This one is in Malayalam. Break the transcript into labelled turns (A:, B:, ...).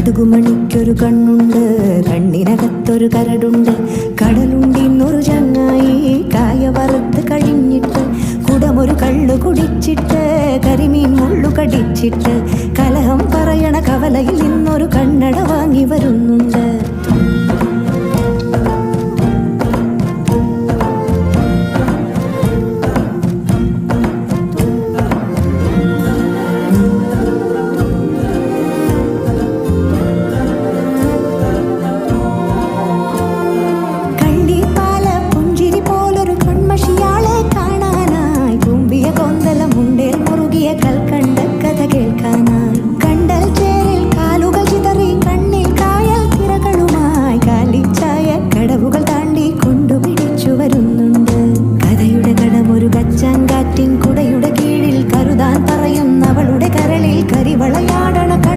A: കടുകുമണിക്കൊരു കണ്ണുണ്ട്, കണ്ണിനകത്തൊരു കരടുണ്ട്. കടലുണ്ടിന്നൊരു ചങ്ങായി കായ വറുത്ത് കഴിഞ്ഞിട്ട്, കുടമൊരു കള്ളു കുടിച്ചിട്ട്, കരിമീൻ മുള്ളു കടിച്ചിട്ട്, കലഹം പറയണ കവലയിൽ നിന്ന്